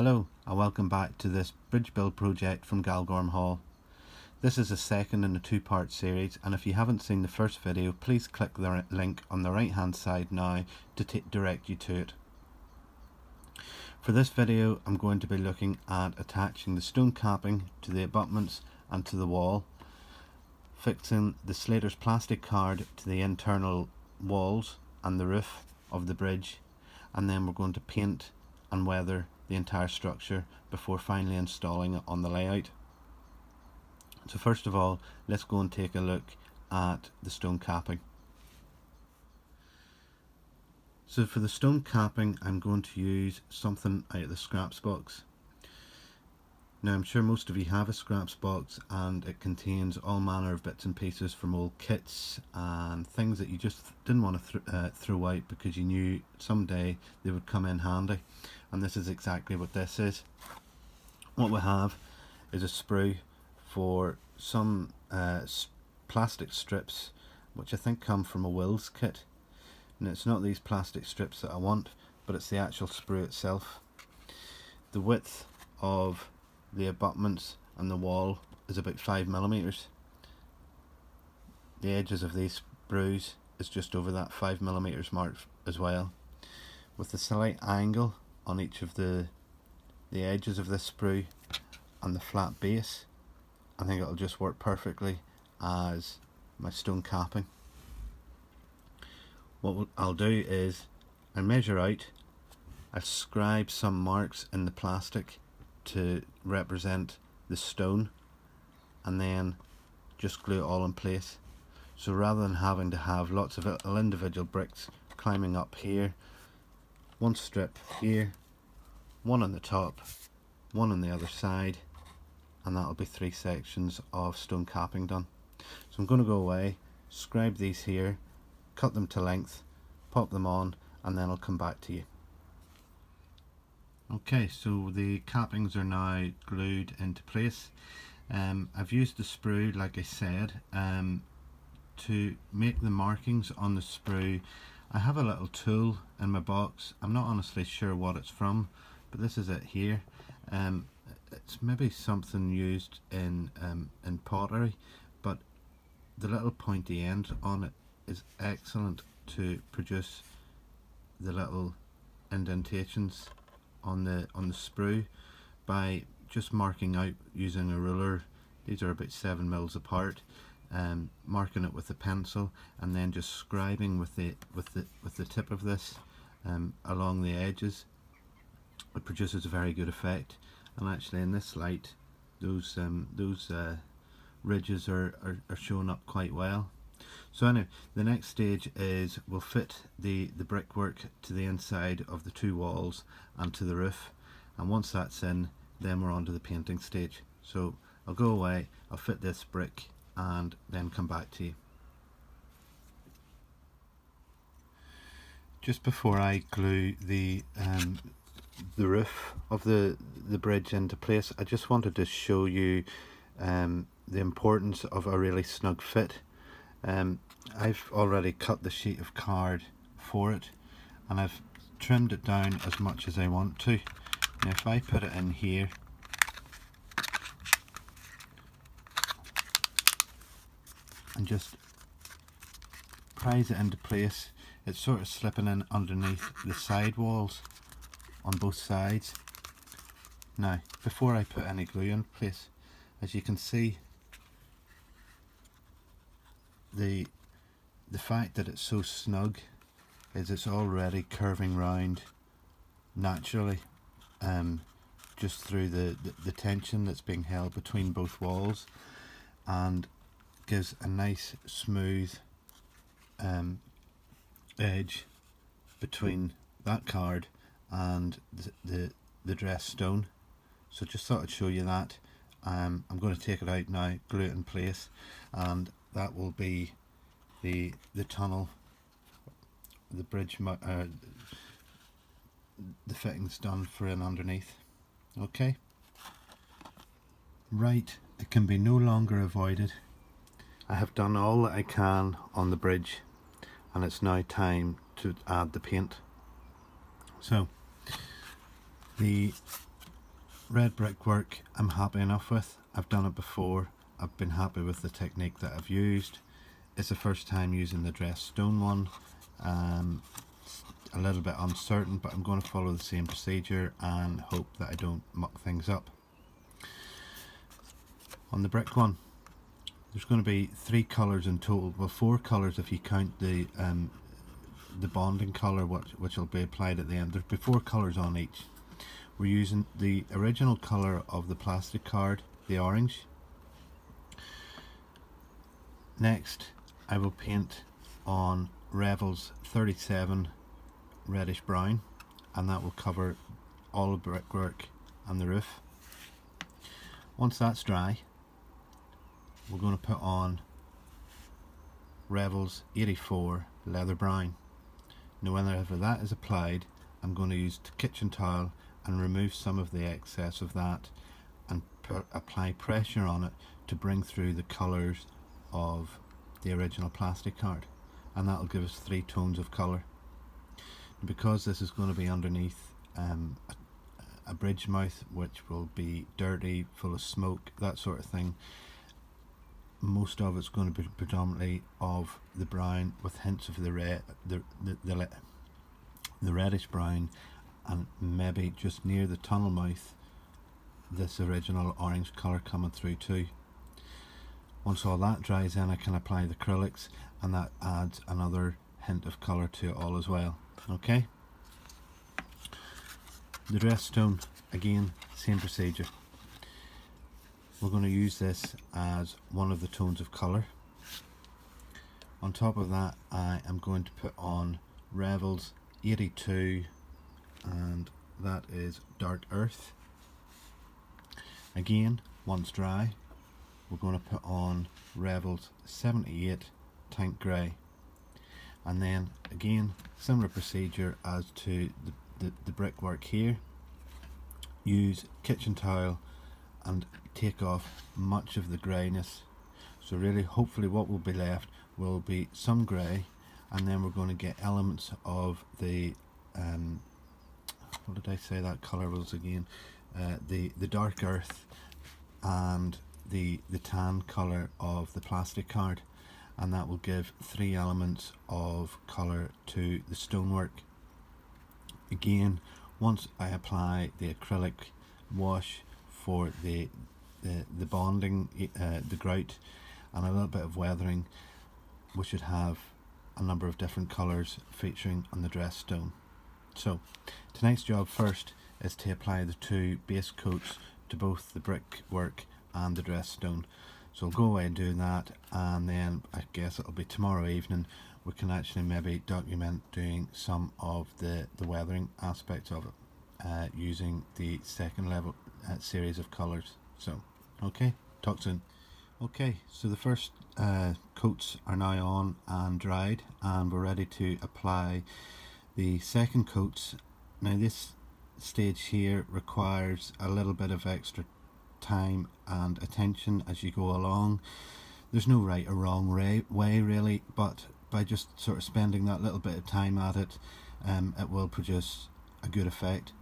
Hello and welcome back to this bridge build project from Galgorm Hall. This is the second in a two-part series, and if you haven't seen the first video, please click the link on the right hand side now to direct you to it. For this video I'm going to be looking at attaching the stone capping to the abutments and to the wall, fixing the Slater's plastic card to the internal walls and the roof of the bridge, and then we're going to paint and weather the entire structure before finally installing it on the layout. So first of all, let's go and take a look at the stone capping. So for the stone capping, I'm going to use something out of the scraps box. Now I'm sure most of you have a scraps box, and it contains all manner of bits and pieces from old kits and things that you just didn't want to throw out because you knew someday they would come in handy. And this is exactly what this is. What we have is a sprue for some plastic strips, which I think come from a Wills kit. And it's not these plastic strips that I want, but it's the actual sprue itself. The width of the abutments and the wall is about 5mm. The edges of these sprues is just over that 5mm mark as well. With the slight angle on each of the edges of this sprue and the flat base, I think it'll just work perfectly as my stone capping. What I'll do is I measure out, I scribe some marks in the plastic to represent the stone, and then just glue it all in place. So rather than having to have lots of little individual bricks climbing up here, one strip here, one on the top, one on the other side, and that'll be 3 sections of stone capping done. So I'm going to go away, scribe these here, cut them to length, pop them on, and then I'll come back to you. Okay, so the cappings are now glued into place. I've used the sprue, like I said, to make the markings on the sprue. I have a little tool in my box. I'm not honestly sure what it's from, but this is it here. It's maybe something used in pottery, but the little pointy end on it is excellent to produce the little indentations on the sprue by just marking out using a ruler. These are about 7mm apart. Marking it with a pencil and then just scribing with the tip of this along the edges. It produces a very good effect, and actually in this light those ridges are showing up quite well. So anyway, the next stage is we'll fit the brickwork to the inside of the 2 walls and to the roof, and once that's in, then we're on to the painting stage. So I'll go away, I'll fit this brick, and then come back to you. Just before I glue the roof of the bridge into place, I just wanted to show you the importance of a really snug fit. I've already cut the sheet of card for it, and I've trimmed it down as much as I want to. Now if I put it in here, and just prise it into place, it's sort of slipping in underneath the side walls on both sides. Now before I put any glue in place, as you can see, the fact that it's so snug is it's already curving round naturally, just through the tension that's being held between both walls, and gives a nice smooth edge between that card and the dressed stone. So just thought I'd show you that. I'm going to take it out now, glue it in place, and that will be the tunnel, the bridge, the fittings done for it underneath. Okay, right, it can be no longer avoided. I have done all that I can on the bridge, and it's now time to add the paint. So the red brickwork I'm happy enough with. I've done it before. I've been happy with the technique that I've used. It's the first time using the dressed stone one. A little bit uncertain, but I'm going to follow the same procedure and hope that I don't muck things up. On the brick one, there's going to be 3 colours in total. Well, 4 colours if you count the bonding colour which will be applied at the end. There'll be 4 colours on each. We're using the original colour of the plastic card, the orange. Next I will paint on Revels 37 reddish brown, and that will cover all the brickwork and the roof. Once that's dry, we're going to put on Revels 84 leather brown. Now whenever that is applied, I'm going to use the kitchen towel and remove some of the excess of that and apply pressure on it to bring through the colours of the original plastic card, and that will give us 3 tones of colour. Because this is going to be underneath a bridge mouth which will be dirty, full of smoke, that sort of thing, most of it's going to be predominantly of the brown with hints of the red, the reddish brown, and maybe just near the tunnel mouth this original orange colour coming through too. Once all that dries in, I can apply the acrylics, and that adds another hint of colour to it all as well. Okay, the dressed stone, again, same procedure. We're going to use this as one of the tones of colour. On top of that, I am going to put on Revels 82, and that is dark earth. Again, once dry, we're going to put on Revels 78 tank grey, and then again similar procedure as to the brickwork here. Use kitchen towel and take off much of the greyness, so really hopefully what will be left will be some grey, and then we're going to get elements of the what did I say that colour was again, the dark earth and the tan colour of the plastic card, and that will give 3 elements of colour to the stonework. Again, once I apply the acrylic wash for the bonding, the grout, and a little bit of weathering, we should have a number of different colours featuring on the dressed stone. So tonight's job first is to apply the 2 base coats to both the brickwork and the dressed stone. So I'll go away and do that, and then I guess it'll be tomorrow evening we can actually maybe document doing some of the weathering aspects of it using the second level series of colours. So okay, talk soon. Okay, so the first coats are now on and dried, and we're ready to apply the second coats. Now this stage here requires a little bit of extra time and attention as you go along. There's no right or wrong way really, but by just sort of spending that little bit of time at it, it will produce a good effect.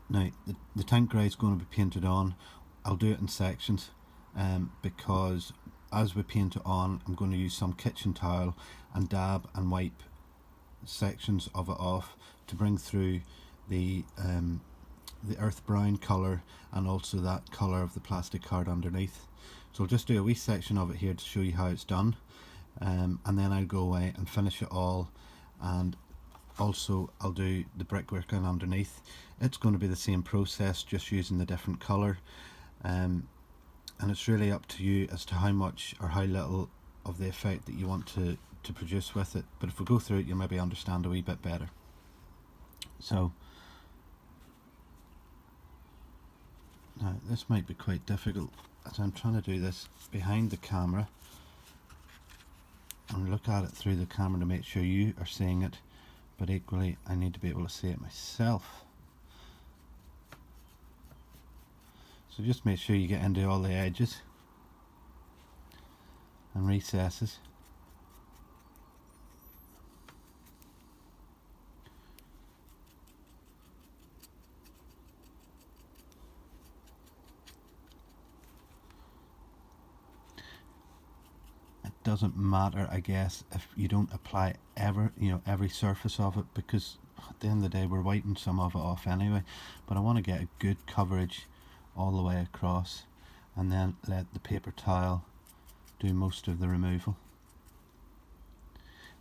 Now the tank grey is going to be painted on. I'll do it in sections because as we paint it on, I'm going to use some kitchen towel and dab and wipe sections of it off to bring through the earth brown colour and also that colour of the plastic card underneath. So I'll just do a wee section of it here to show you how it's done, and then I'll go away and finish it all, and also I'll do the brickwork on underneath. It's going to be the same process, just using the different colour, and it's really up to you as to how much or how little of the effect that you want to produce with it, but if we go through it you'll maybe understand a wee bit better. So now this might be quite difficult as I'm trying to do this behind the camera and look at it through the camera to make sure you are seeing it, but equally I need to be able to see it myself. So just make sure you get into all the edges and recesses. doesn't matter, I guess, if you don't apply every surface of it, because at the end of the day we're wiping some of it off anyway. But I want to get a good coverage all the way across, and then let the paper towel do most of the removal.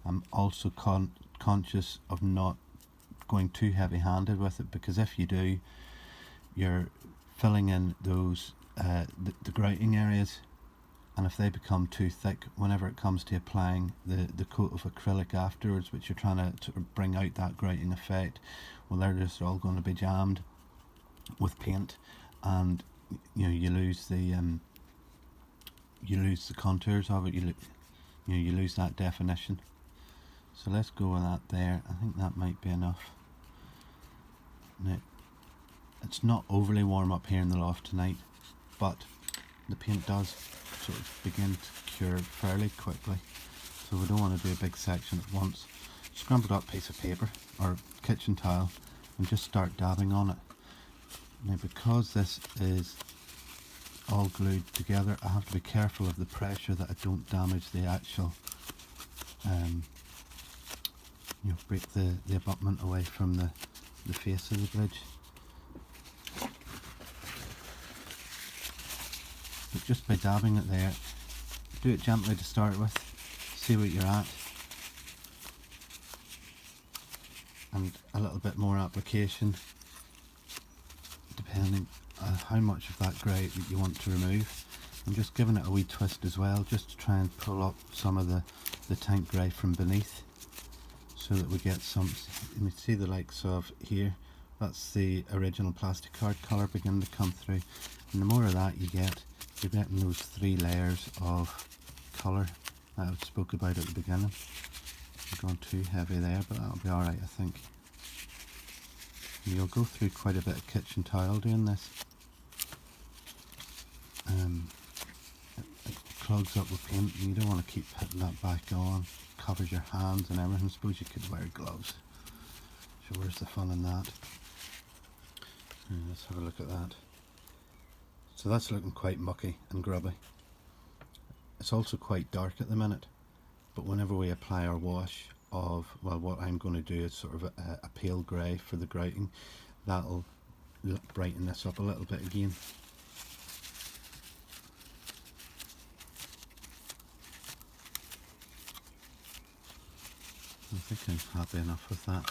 I'm also conscious of not going too heavy handed with it, because if you do, you're filling in those the grouting areas, and if they become too thick whenever it comes to applying the coat of acrylic afterwards, which you're trying to bring out that grouting effect, well, they're just all going to be jammed with paint, and you lose the contours of it. You lose that definition. So let's go with that there. I think that might be enough. Now, it's not overly warm up here in the loft tonight, but the paint does sort of begin to cure fairly quickly, so we don't want to do a big section at once. Scrambled up piece of paper or kitchen towel and just start dabbing on it. Now, because this is all glued together, I have to be careful of the pressure that I don't damage the actual break the abutment away from the face of the bridge. But just by dabbing it there, do it gently to start with, see what you're at, and a little bit more application depending on how much of that grey that you want to remove. I'm just giving it a wee twist as well, just to try and pull up some of the tank grey from beneath, so that we get some. You can see the likes of here, that's the original plastic card colour beginning to come through, and the more of that you get, you're getting those 3 layers of colour that I spoke about at the beginning. I'm going too heavy there, but that'll be alright, I think. And you'll go through quite a bit of kitchen towel doing this. It clogs up with paint, and you don't want to keep putting that back on. Covers your hands and everything. Suppose you could wear gloves. So where's the fun in that? Let's have a look at that. So that's looking quite mucky and grubby. It's also quite dark at the minute, but whenever we apply our wash of, well, what I'm going to do is sort of a pale grey for the grouting, that'll brighten this up a little bit again. I think I'm happy enough with that.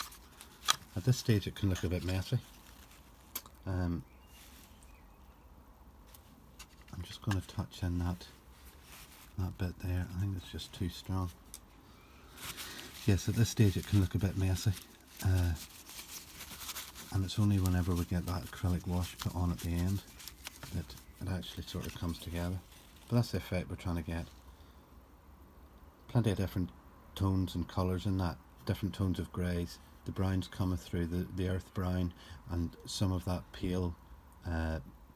At this stage it can look a bit messy. I'm just going to touch in that bit there. I think it's just too strong. Yes, at this stage it can look a bit messy, and it's only whenever we get that acrylic wash put on at the end that it actually sort of comes together. But that's the effect we're trying to get. Plenty of different tones and colours in that, different tones of greys, the browns coming through, the earth brown, and some of that pale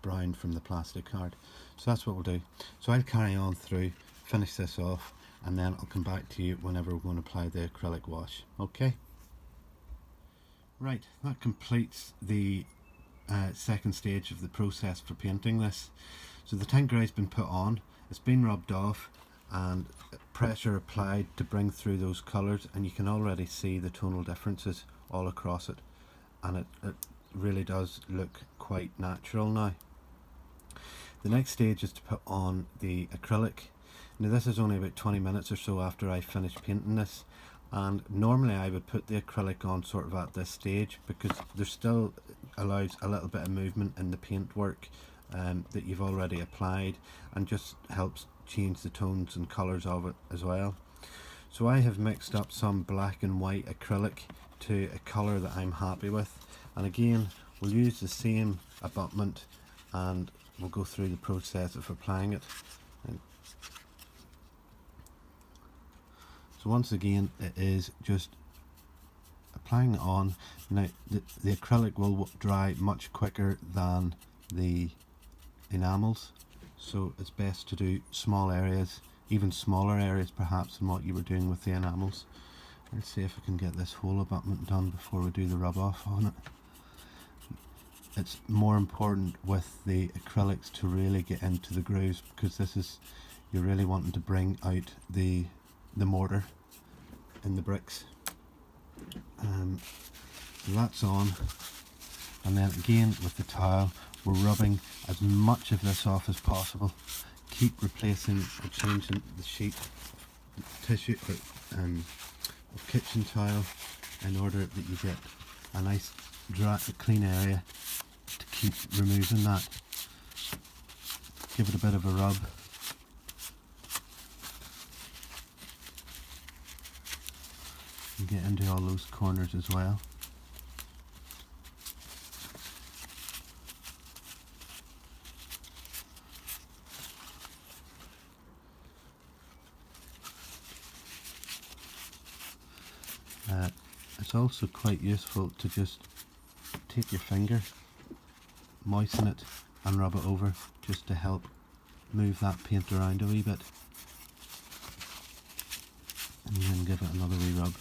brown from the plastic card. So that's what we'll do. So I'll carry on through, finish this off, and then I'll come back to you whenever we're going to apply the acrylic wash. Okay? Right, that completes the second stage of the process for painting this. So the tank grey's been put on, it's been rubbed off, and pressure applied to bring through those colours, and you can already see the tonal differences all across it, and it really does look quite natural now. The next stage is to put on the acrylic. Now this is only about 20 minutes or so after I finish painting this, and normally I would put the acrylic on sort of at this stage, because there still allows a little bit of movement in the paintwork that you've already applied, and just helps change the tones and colours of it as well. So I have mixed up some black and white acrylic to a colour that I'm happy with, and again we'll use the same abutment and we'll go through the process of applying it. So once again it is just applying it on. Now the acrylic will dry much quicker than the enamels, so it's best to do small areas, even smaller areas perhaps than what you were doing with the enamels. Let's see if I can get this whole abutment done before we do the rub off on it. It's more important with the acrylics to really get into the grooves, because this is, you're really wanting to bring out the mortar in the bricks. That's on, and then again with the towel we're rubbing as much of this off as possible. Keep replacing or changing the sheet of tissue of kitchen tile in order that you get a nice dry, clean area to keep removing that. Give it a bit of a rub. And get into all those corners as well. It's also quite useful to just take your finger, moisten it and rub it over just to help move that paint around a wee bit, and then give it another wee rub.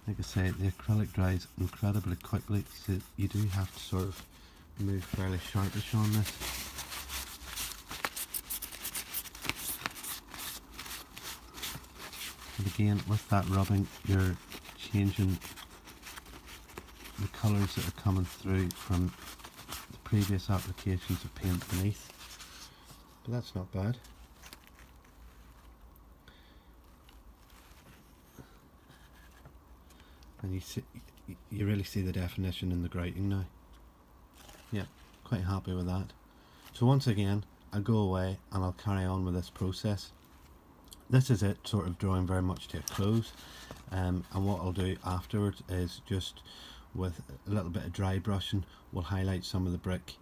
Like I say, the acrylic dries incredibly quickly, so you do have to sort of move fairly sharpish on this. And again, with that rubbing, you're changing the colours that are coming through from the previous applications of paint beneath. But that's not bad. And you really see the definition in the grouting now. Yeah, quite happy with that. So once again, I'll go away and I'll carry on with this process. This is it sort of drawing very much to a close, and what I'll do afterwards is just with a little bit of dry brushing, we'll highlight some of the brick,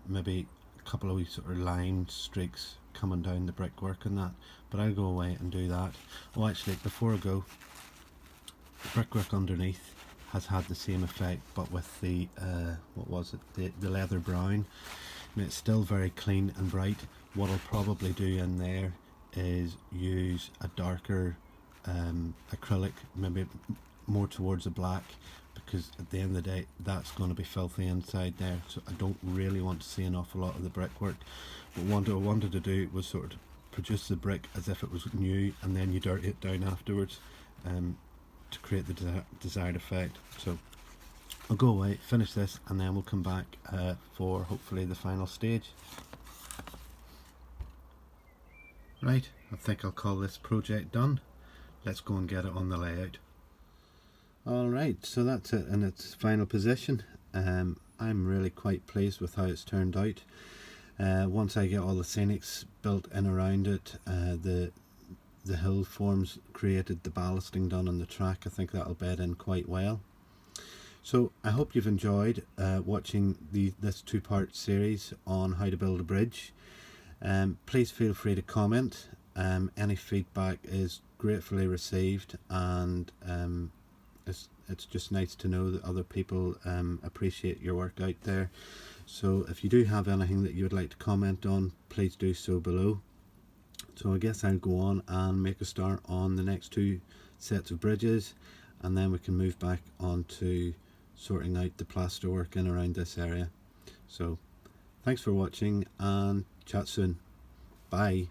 maybe a couple of wee sort of line streaks coming down the brickwork and that, but I'll go away and do that. Oh, actually, before I go, the brickwork underneath has had the same effect, but with the what was it, the leather brown. I mean, it's still very clean and bright. What I'll probably do in there is use a darker acrylic, maybe more towards a black, because at the end of the day that's going to be filthy inside there, so I don't really want to see an awful lot of the brickwork. But what I wanted to do was sort of produce the brick as if it was new, and then you dirty it down afterwards to create the desired effect. So I'll go away, finish this, and then we'll come back for hopefully the final stage. Right, I think I'll call this project done. Let's go and get it on the layout. Alright, so that's it in its final position. I'm really quite pleased with how it's turned out. Once I get all the scenics built in around it, the hill forms created, the ballasting done on the track, I think that'll bed in quite well. So I hope you've enjoyed watching this two-part series on how to build a bridge. Please feel free to comment. Any feedback is gratefully received, and it's just nice to know that other people appreciate your work out there. So if you do have anything that you would like to comment on, please do so below. So I guess I'll go on and make a start on the next two sets of bridges, and then we can move back on to sorting out the plaster work in around this area. So thanks for watching and chat soon. Bye.